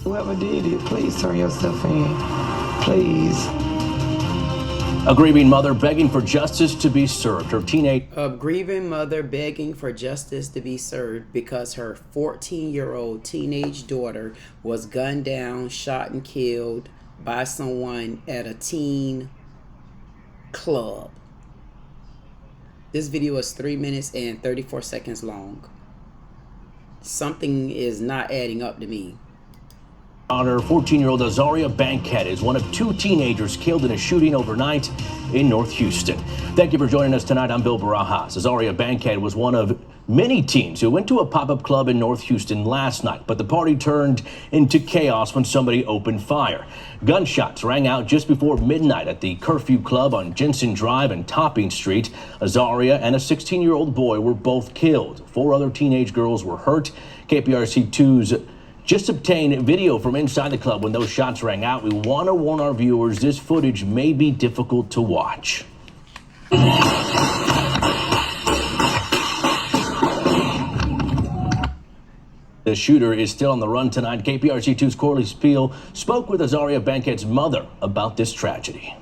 Whoever did it, please turn yourself in. Please. A grieving mother begging for justice to be served. A grieving mother begging for justice to be served because her 14-year-old teenage daughter was gunned down, shot, and killed by someone at a teen club. This video is 3 minutes and 34 seconds long. Something is not adding up to me. Daughter, 14-year-old Azaria Bankhead, is one of 2 teenagers killed in a shooting overnight in North Houston. Thank you for joining us tonight. I'm Bill Barajas. Azaria Bankhead was one of many teens who went to a pop-up club in North Houston last night, but the party turned into chaos when somebody opened fire. Gunshots rang out just before midnight at the Curfew Club on Jensen Drive and Topping Street. Azaria and a 16-year-old boy were both killed. 4 other teenage girls were hurt. KPRC2's just obtained video from inside the club when those shots rang out. We want to warn our viewers this footage may be difficult to watch. The shooter is still on the run tonight. KPRC2's Corley Spiel spoke with Azaria Bankhead's mother about this tragedy.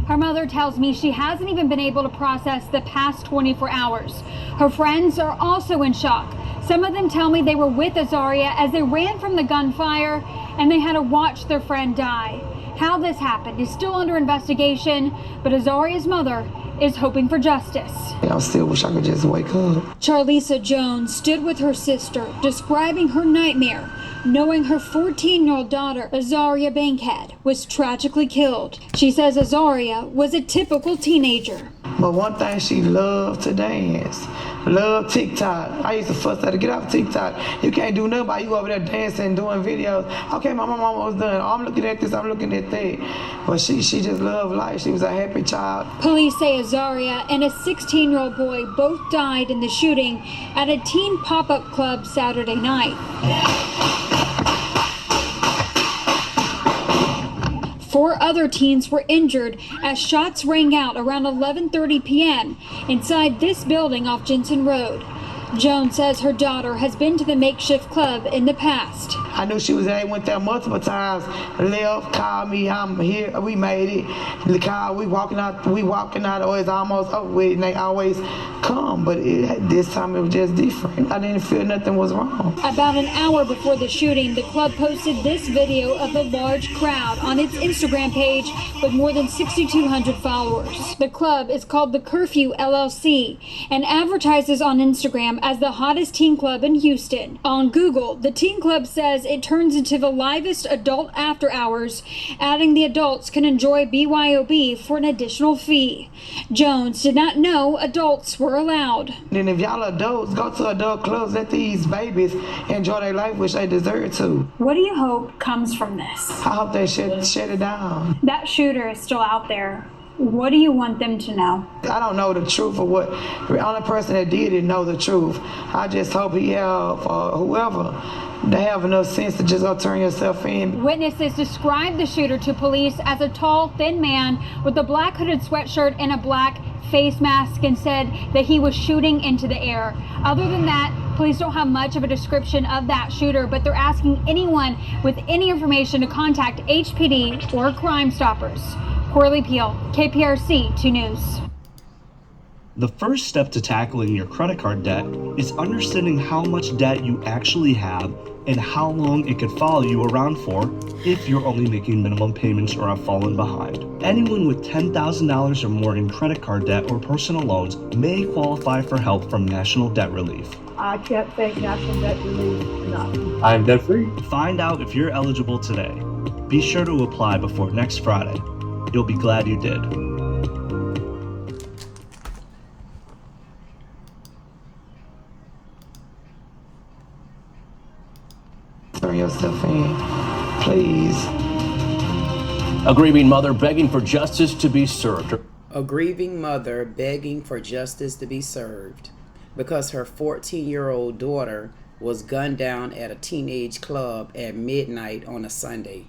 Her mother tells me she hasn't even been able to process the past 24 hours. Her friends are also in shock. Some of them tell me they were with Azaria as they ran from the gunfire and they had to watch their friend die. How this happened is still under investigation, but Azaria's mother is hoping for justice. I still wish I could just wake up. Charlisa Jones stood with her sister, describing her nightmare, knowing her 14-year-old daughter, Azaria Bankhead, was tragically killed. She says Azaria was a typical teenager. But one thing she loved to dance. Love TikTok. I used to fuss her to get off TikTok. You can't do nothing about you over there dancing, doing videos. Okay, my mom almost done. Oh, I'm looking at this, I'm looking at that. But she just loved life. She was a happy child. Police say Azaria and a 16-year-old boy both died in the shooting at a teen pop-up club Saturday night. 4 other teens were injured as shots rang out around 11:30 p.m. inside this building off Jensen Road. Jones says her daughter has been to the makeshift club in the past. I knew she was there, went there multiple times, left, called me, I'm here, we made it. The car, we walking out, oh, it's almost over with, and they always come, but this time it was just different. I didn't feel nothing was wrong. About an hour before the shooting, the club posted this video of a large crowd on its Instagram page with more than 6,200 followers. The club is called the Curfew LLC and advertises on Instagram as the hottest teen club in Houston. On Google, the teen club says it turns into the livest adult after hours, adding the adults can enjoy BYOB for an additional fee. Jones did not know adults were allowed. Then if y'all adults, go to adult clubs, let these babies enjoy their life, which they deserve to. What do you hope comes from this? I hope they shut it down. That shooter is still out there. What do you want them to know? I don't know the truth of what, the only person that did it know the truth. I just hope he have, whoever, they have enough sense to just go turn yourself in. Witnesses described the shooter to police as a tall, thin man with a black hooded sweatshirt and a black face mask and said that he was shooting into the air. Other than that, police don't have much of a description of that shooter, but they're asking anyone with any information to contact HPD or Crime Stoppers. Corley Peel, KPRC 2 News. The first step to tackling your credit card debt is understanding how much debt you actually have and how long it could follow you around for if you're only making minimum payments or have fallen behind. Anyone with $10,000 or more in credit card debt or personal loans may qualify for help from National Debt Relief. I can't thank National Debt Relief enough. I'm debt free. Find out if you're eligible today. Be sure to apply before next Friday. You'll be glad you did. Turn yourself in, please. A grieving mother begging for justice to be served. A grieving mother begging for justice to be served because her 14-year-old daughter was gunned down at a teenage club at midnight on a Sunday.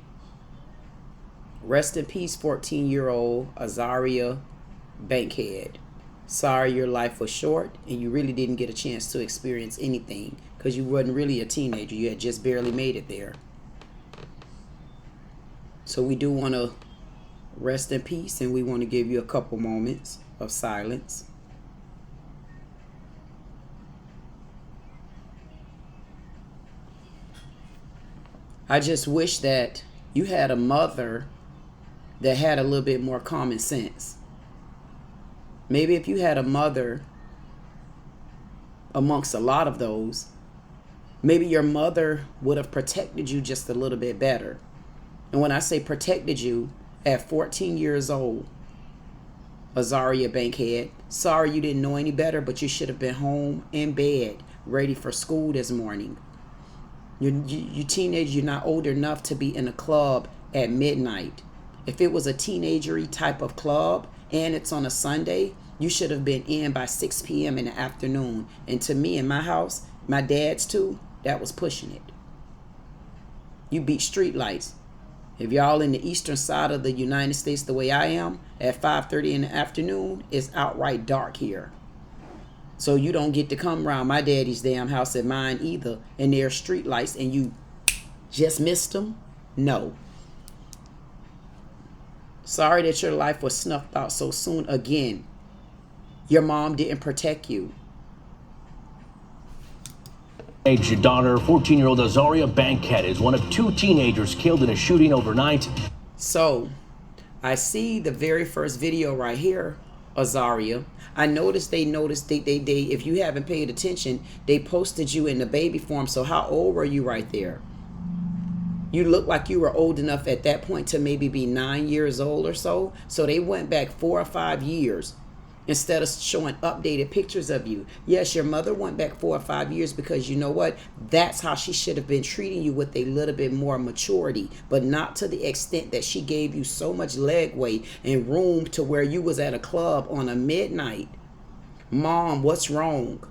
Rest in peace, 14-year-old Azaria Bankhead. Sorry your life was short and you really didn't get a chance to experience anything because you wasn't really a teenager. You had just barely made it there. So we do want to rest in peace, and we want to give you a couple moments of silence. I just wish that you had a mother that had a little bit more common sense. Maybe if you had a mother amongst a lot of those, maybe your mother would have protected you just a little bit better. And when I say protected you, at 14 years old, Azaria Bankhead, sorry you didn't know any better, but you should have been home in bed, ready for school this morning. You teenage, you're not old enough to be in a club at midnight. If it was a teenagery type of club and it's on a Sunday, you should have been in by 6 p.m. in the afternoon. And to me, in my house, my dad's too, that was pushing it. You beat street lights. If y'all in the eastern side of the United States the way I am, at 5:30 in the afternoon, it's outright dark here. So you don't get to come around my daddy's damn house at mine either, and there's street lights and you just missed them? No. Sorry that your life was snuffed out so soon again. Your mom didn't protect you. Your daughter, 14-year-old Azaria Bankhead, is one of 2 teenagers killed in a shooting overnight. So, I see the very first video right here, Azaria. I noticed they if you haven't paid attention, they posted you in the baby form. So how old were you right there? You look like you were old enough at that point to maybe be 9 years old or so. So they went back 4 or 5 years instead of showing updated pictures of you. Yes, your mother went back 4 or 5 years because you know what? That's how she should have been treating you, with a little bit more maturity, but not to the extent that she gave you so much legway and room to where you was at a club on a midnight. Mom, what's wrong?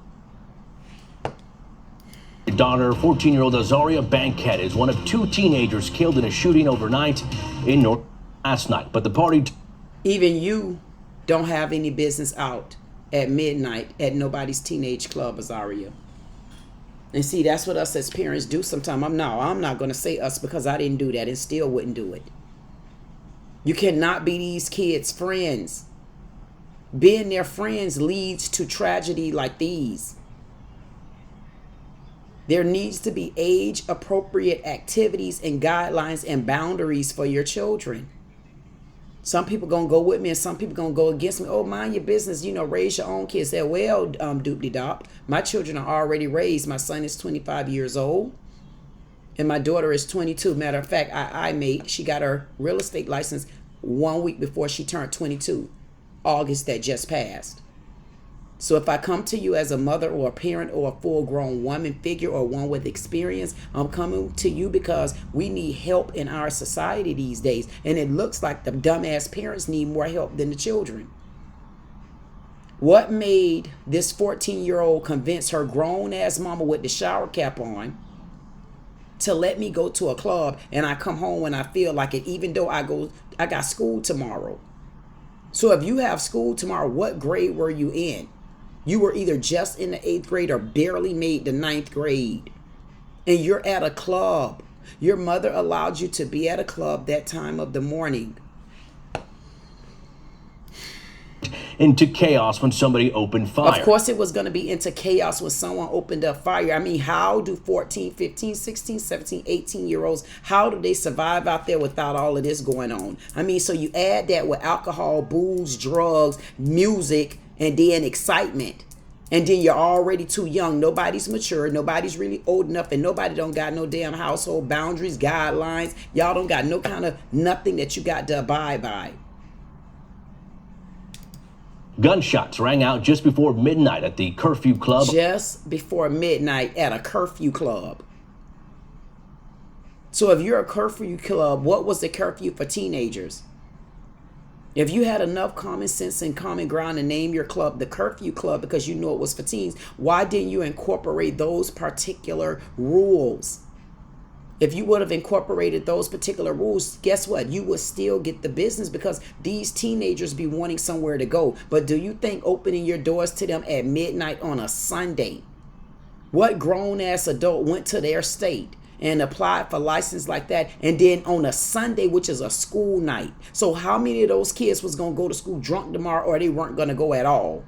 Your daughter, 14-year-old Azaria Bankhead, is one of 2 teenagers killed in a shooting overnight in North last night. But the party... Even you don't have any business out at midnight at nobody's teenage club, Azaria. And see, that's what us as parents do sometimes. I'm not going to say us because I didn't do that and still wouldn't do it. You cannot be these kids' friends. Being their friends leads to tragedy like these. There needs to be age-appropriate activities and guidelines and boundaries for your children. Some people gonna go with me and some people gonna go against me. Oh, mind your business, you know, raise your own kids. They're well, doop-de-dop. My children are already raised. My son is 25 years old and my daughter is 22. Matter of fact, she got her real estate license 1 week before she turned 22, August that just passed. So if I come to you as a mother or a parent or a full-grown woman figure or one with experience, I'm coming to you because we need help in our society these days. And it looks like the dumbass parents need more help than the children. What made this 14-year-old convince her grown-ass mama with the shower cap on to let me go to a club and I come home when I feel like it, even though I got school tomorrow? So if you have school tomorrow, what grade were you in? You were either just in the 8th grade or barely made the 9th grade. And you're at a club. Your mother allowed you to be at a club that time of the morning. Into chaos when somebody opened fire. Of course it was going to be into chaos when someone opened up fire. I mean, how do 14, 15, 16, 17, 18-year-olds, how do they survive out there without all of this going on? I mean, so you add that with alcohol, booze, drugs, music, and then excitement. And then you're already too young. Nobody's mature. Nobody's really old enough. And nobody don't got no damn household boundaries, guidelines. Y'all don't got no kind of nothing that you got to abide by. Gunshots rang out just before midnight at the curfew club. Just before midnight at a curfew club. So if you're a curfew club, what was the curfew for teenagers? If you had enough common sense and common ground to name your club the curfew club because you knew it was for teens, why didn't you incorporate those particular rules? If you would have incorporated those particular rules, guess what? You would still get the business because these teenagers be wanting somewhere to go. But do you think opening your doors to them at midnight on a Sunday? What grown-ass adult went to their state and applied for license like that, and then on a Sunday, which is a school night? So how many of those kids was going to go to school drunk tomorrow, or they weren't going to go at all?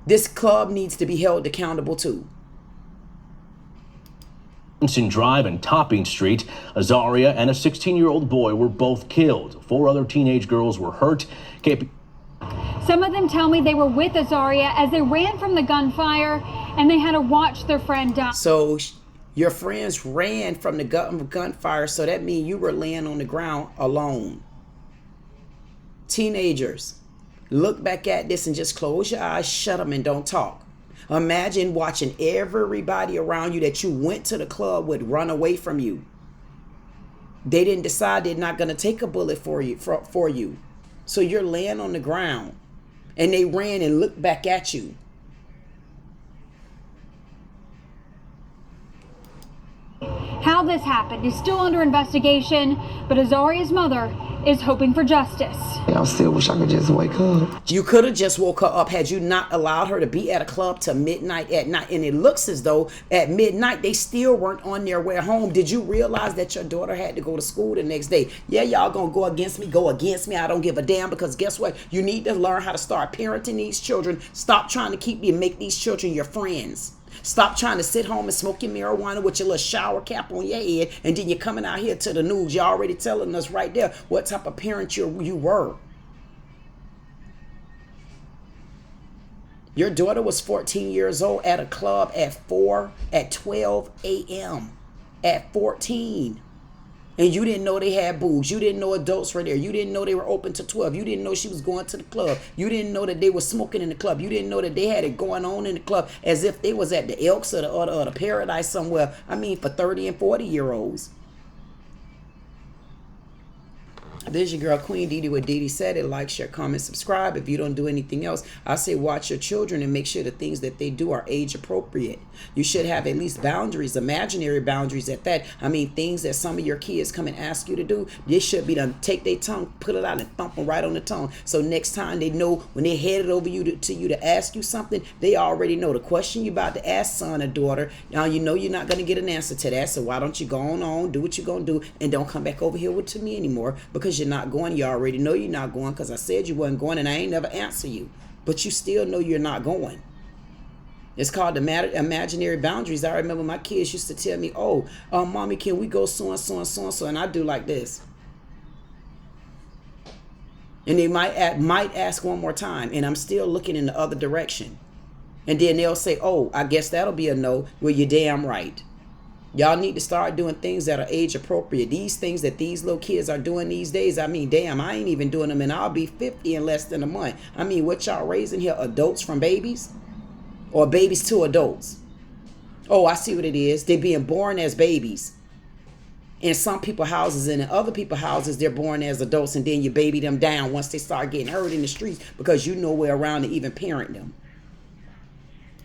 This club needs to be held accountable too. Drive and Topping Street, Azaria and a 16-year-old boy were both killed. 4 other teenage girls were hurt. Some of them tell me they were with Azaria as they ran from the gunfire and they had to watch their friend die. So your friends ran from the gunfire, so that means you were laying on the ground alone. Teenagers, look back at this and just close your eyes, shut them, and don't talk. Imagine watching everybody around you that you went to the club with run away from you. They didn't decide they're not going to take a bullet for you. So you're laying on the ground and they ran and looked back at you. How this happened is still under investigation, but Azaria's mother is hoping for justice. I still wish I could just wake up. You could have just woke her up had you not allowed her to be at a club till midnight at night. And it looks as though at midnight they still weren't on their way home. Did you realize that your daughter had to go to school the next day? Yeah, y'all gonna go against me. I don't give a damn, because guess what? You need to learn how to start parenting these children. Stop trying to make these children your friends. Stop trying to sit home and smoke your marijuana with your little shower cap on your head, and then you're coming out here to the news. You're already telling us right there what type of parent you were. Your daughter was 14 years old at a club at 12 a.m. at 14. And you didn't know they had booze. You didn't know adults were there. You didn't know they were open to 12. You didn't know she was going to the club. You didn't know that they were smoking in the club. You didn't know that they had it going on in the club as if they was at the Elks or the Paradise somewhere. I mean, for 30 and 40-year-olds. This is your girl, Queen Dee Dee with Dee Dee Said It. Like, share, comment, subscribe. If you don't do anything else, I say watch your children and make sure the things that they do are age appropriate. You should have at least boundaries, imaginary boundaries at that. I mean, things that some of your kids come and ask you to do, this should be done. Take their tongue, put it out, and thump them right on the tongue. So next time they know when they're headed over to you to ask you something, they already know the question you're about to ask, son or daughter. Now you know you're not going to get an answer to that. So why don't you go on, do what you're going to do, and don't come back over here to me anymore, because you're not going. You already know you're not going, because I said you wasn't going and I ain't never answer you, but you still know you're not going. It's called the imaginary boundaries. I remember my kids used to tell me, oh, mommy, can we go so and so and so and so, and I do like this, and they might ask one more time, and I'm still looking in the other direction, and then they'll say, oh, I guess that'll be a no. Well, you're damn right. Y'all need to start doing things that are age appropriate. These things that these little kids are doing these days, I mean, damn, I ain't even doing them, and I'll be 50 in less than a month. I mean, what y'all raising here, adults from babies? Or babies to adults? Oh, I see what it is. They're being born as babies in some people's houses, and in other people's houses, they're born as adults, and then you baby them down once they start getting hurt in the streets because you nowhere around to even parent them.